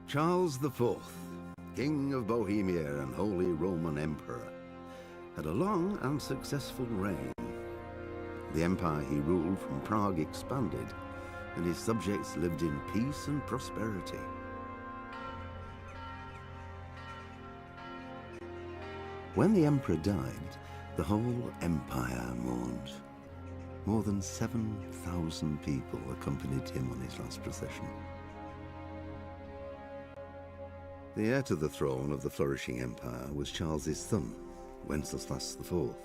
Charles IV, King of Bohemia and Holy Roman Emperor, had a long and successful reign. The empire he ruled from Prague expanded, and his subjects lived in peace and prosperity. When the emperor died, the whole empire mourned. More than 7,000 people accompanied him on his last procession. The heir to the throne of the flourishing empire was Charles's son, Wenceslas IV,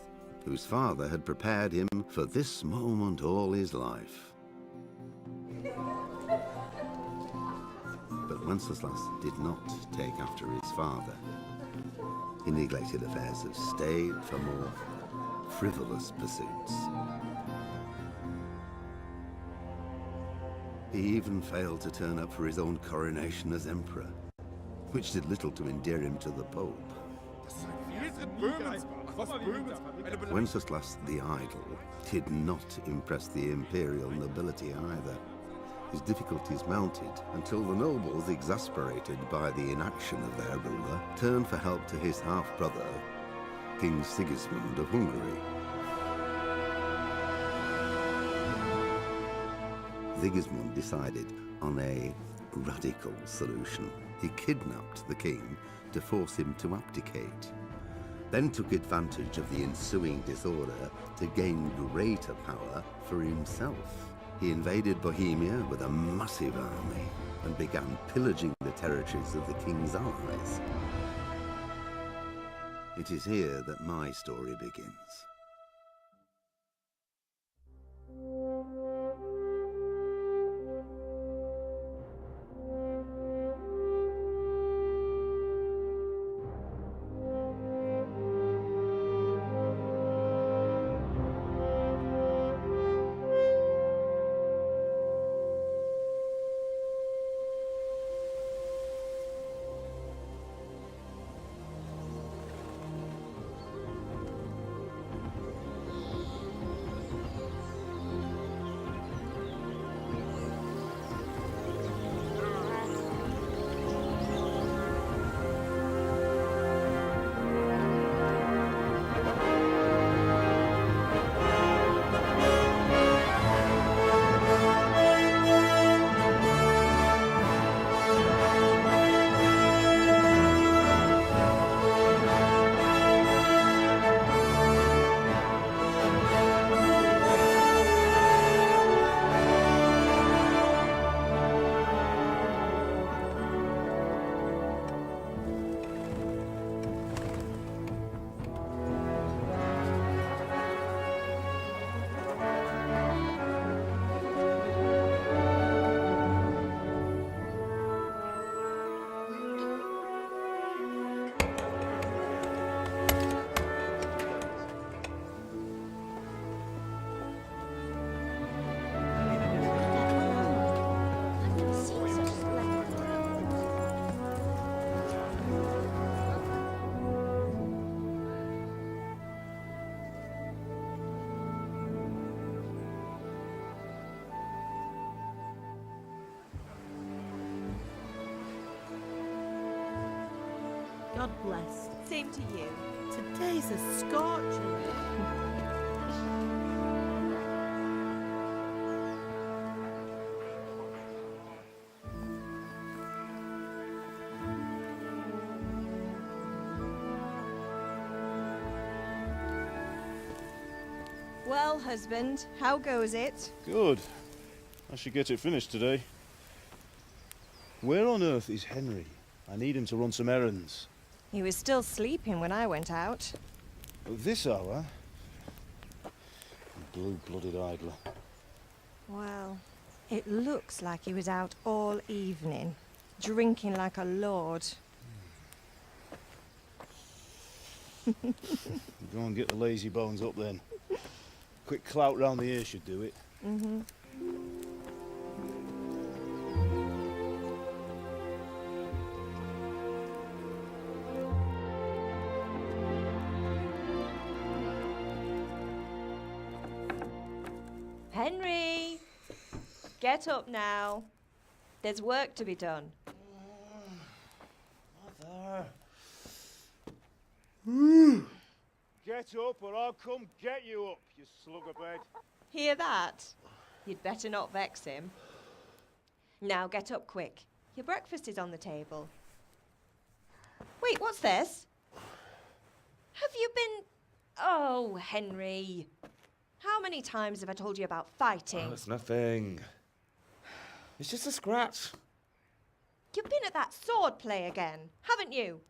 whose father had prepared him for this moment all his life. But Wenceslas did not take after his father. He neglected affairs of state for more frivolous pursuits. He even failed to turn up for his own coronation as emperor, which did little to endear him to the Pope. Wenceslas the Idle did not impress the imperial nobility either. His difficulties mounted until the nobles, exasperated by the inaction of their ruler, turned for help to his half-brother, King Sigismund of Hungary. Sigismund decided on a radical solution. He kidnapped the king to force him to abdicate, then took advantage of the ensuing disorder to gain greater power for himself. He invaded Bohemia with a massive army and began pillaging the territories of the king's allies. It is here that my story begins. God bless. Same to you. Today's a scorcher. Well, husband, how goes it? Good. I should get it finished today. Where on earth is Henry? I need him to run some errands. He was still sleeping when I went out. At this hour? Blue-blooded idler. Well, it looks like he was out all evening, drinking like a lord. Go and get the lazy bones up then. Quick clout round the ear should do it. Mm-hmm. Henry! Get up now. There's work to be done. Get up or I'll come get you up, you slugabed. Hear that? You'd better not vex him. Now get up quick. Your breakfast is on the table. Wait, what's this? Have you been... Oh, Henry. How many times have I told you about fighting? Oh, it's nothing. It's just a scratch. You've been at that sword play again, haven't you?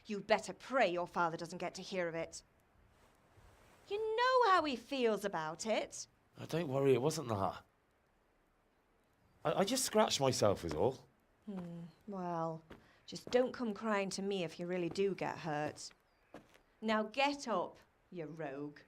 You'd better pray your father doesn't get to hear of it. You know how he feels about it. Oh, don't worry, it wasn't that. I just scratched myself is all. Well, just don't come crying to me if you really do get hurt. Now get up, you rogue.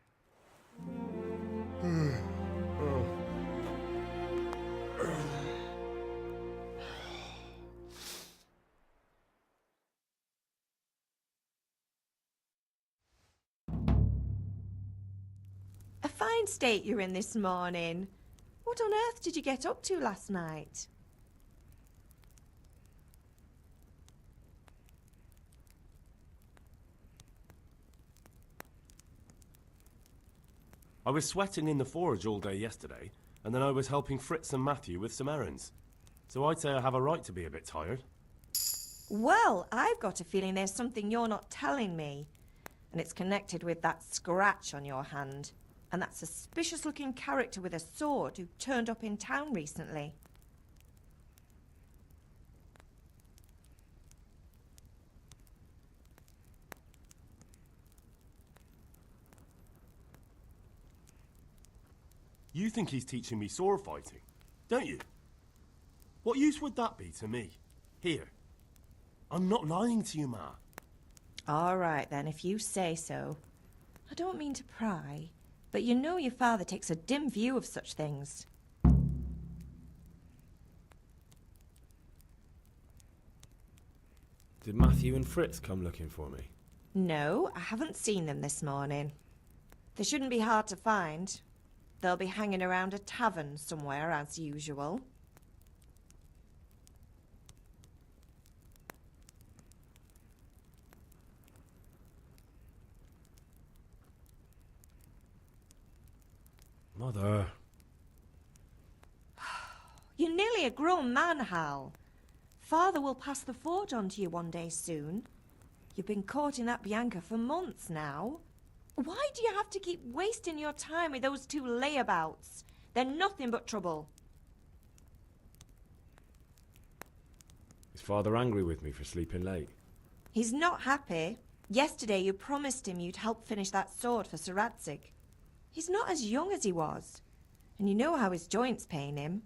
A fine state you're in this morning. What on earth did you get up to last night? I was sweating in the forge all day yesterday, and then I was helping Fritz and Matthew with some errands. So I'd say I have a right to be a bit tired. Well, I've got a feeling there's something you're not telling me. And it's connected with that scratch on your hand. And that suspicious-looking character with a sword who turned up in town recently. You think he's teaching me sword fighting, don't you? What use would that be to me? Here. I'm not lying to you, Ma. All right, then, if you say so. I don't mean to pry, but you know your father takes a dim view of such things. Did Matthew and Fritz come looking for me? No, I haven't seen them this morning. They shouldn't be hard to find. They'll be hanging around a tavern somewhere, as usual. Mother. You're nearly a grown man, Hal. Father will pass the forge on to you one day soon. You've been courting that Bianca for months now. Why do you have to keep wasting your time with those two layabouts? They're nothing but trouble. Is Father angry with me for sleeping late? He's not happy. Yesterday you promised him you'd help finish that sword for Sir Radzig. He's not as young as he was. And you know how his joints pain him.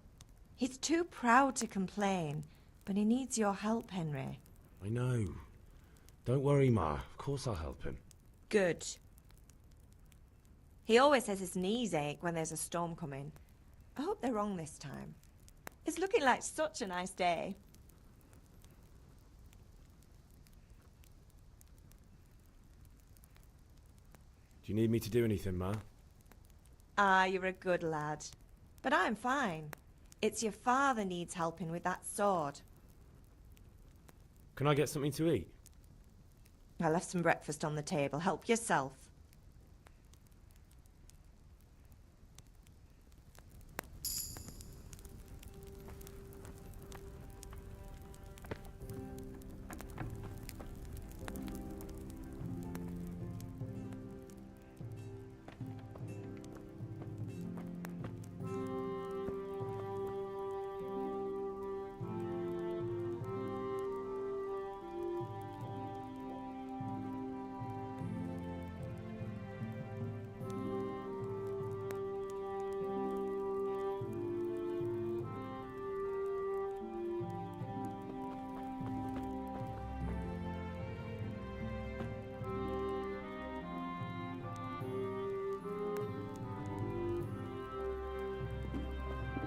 He's too proud to complain, but he needs your help, Henry. I know. Don't worry, Ma. Of course I'll help him. Good. He always says his knees ache when there's a storm coming. I hope they're wrong this time. It's looking like such a nice day. Do you need me to do anything, Ma? Ah, you're a good lad. But I'm fine. It's your father needs helping with that sword. Can I get something to eat? I left some breakfast on the table. Help yourself.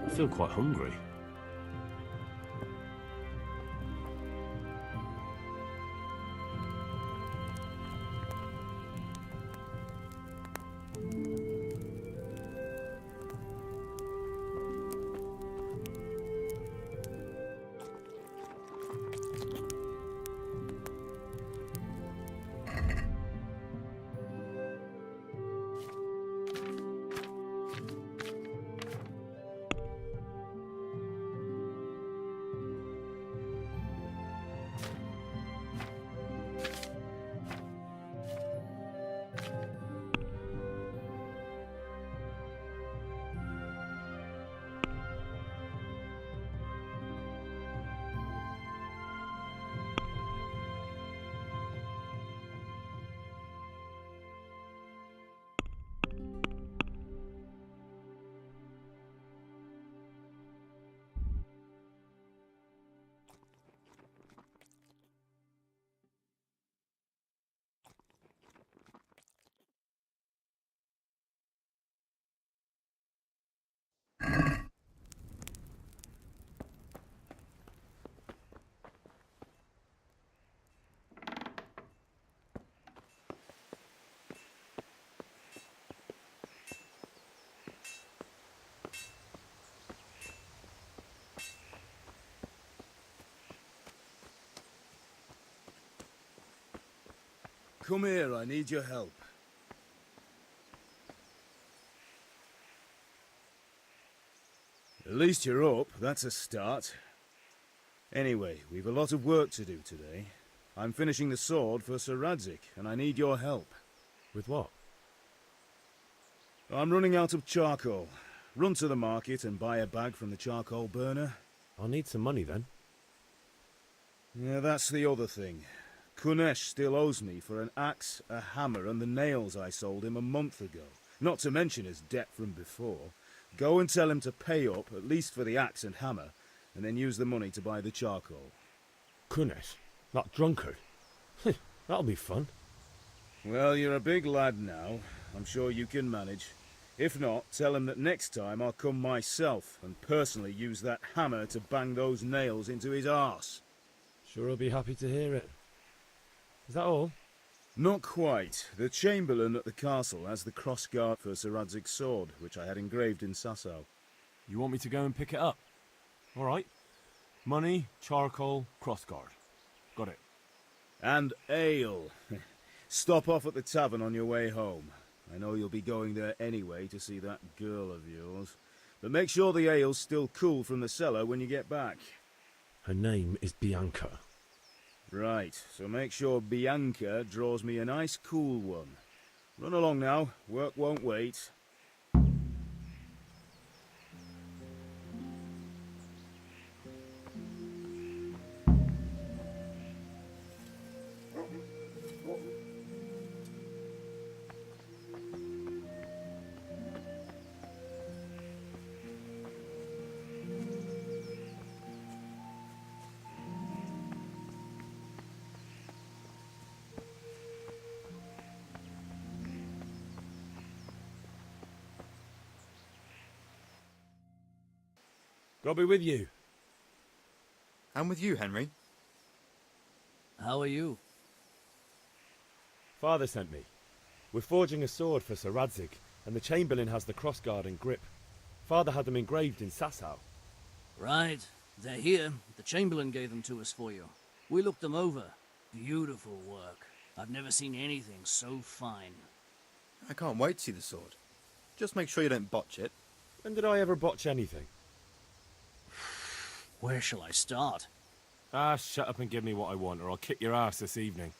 I feel quite hungry. Come here, I need your help. At least you're up, that's a start. Anyway, we've a lot of work to do today. I'm finishing the sword for Sir Radzig, and I need your help. With what? I'm running out of charcoal. Run to the market and buy a bag from the charcoal burner. I'll need some money then. Yeah, that's the other thing. Kunesh still owes me for an axe, a hammer, and the nails I sold him a month ago. Not to mention his debt from before. Go and tell him to pay up, at least for the axe and hammer, and then use the money to buy the charcoal. Kunesh? That drunkard? That'll be fun. Well, you're a big lad now. I'm sure you can manage. If not, tell him that next time I'll come myself and personally use that hammer to bang those nails into his arse. Sure I'll be happy to hear it. Is that all? Not quite. The Chamberlain at the castle has the crossguard for Sir Radzig's sword, which I had engraved in Sasau. You want me to go and pick it up? All right. Money, charcoal, crossguard. Got it. And ale. Stop off at the tavern on your way home. I know you'll be going there anyway to see that girl of yours. But make sure the ale's still cool from the cellar when you get back. Her name is Bianca. Right, so make sure Bianca draws me a nice cool one. Run along now, work won't wait. God be with you. And with you, Henry. How are you? Father sent me. We're forging a sword for Sir Radzig, and the Chamberlain has the crossguard and grip. Father had them engraved in Sasau. Right. They're here. The Chamberlain gave them to us for you. We looked them over. Beautiful work. I've never seen anything so fine. I can't wait to see the sword. Just make sure you don't botch it. When did I ever botch anything? Where shall I start? Shut up and give me what I want, or I'll kick your ass this evening.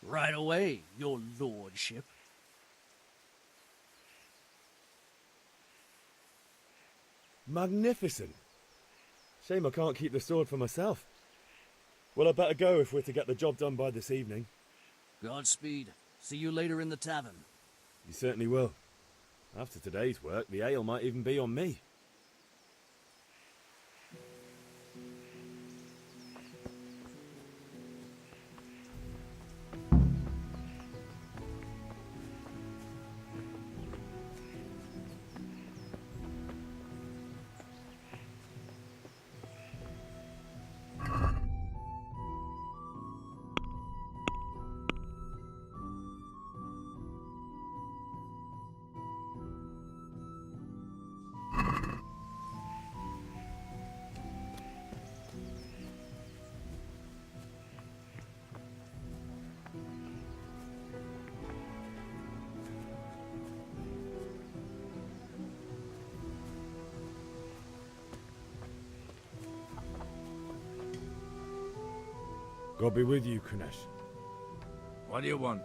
Right away, your lordship. Magnificent. Shame I can't keep the sword for myself. Well, I better go if we're to get the job done by this evening. Godspeed. See you later in the tavern. You certainly will. After today's work, the ale might even be on me. God be with you, Kunesh. What do you want?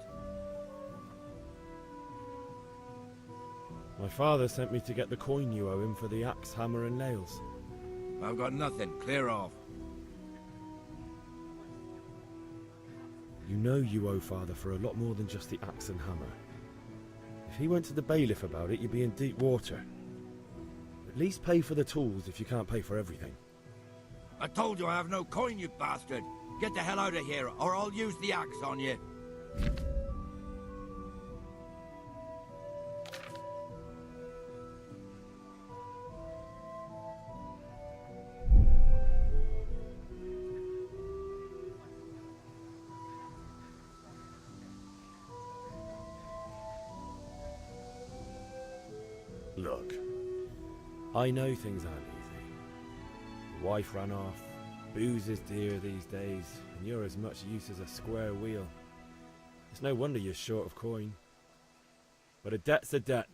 My father sent me to get the coin you owe him for the axe, hammer and nails. I've got nothing. Clear off. You know you owe father for a lot more than just the axe and hammer. If he went to the bailiff about it, you'd be in deep water. At least pay for the tools if you can't pay for everything. I told you I have no coin, you bastard. Get the hell out of here, or I'll use the axe on you. Look, I know things aren't easy. The wife ran off, booze is dear these days, and you're as much use as a square wheel. It's no wonder you're short of coin. But a debt's a debt,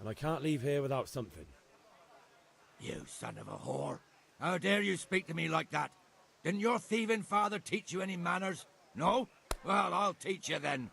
and I can't leave here without something. You son of a whore. How dare you speak to me like that? Didn't your thieving father teach you any manners? No? Well, I'll teach you then.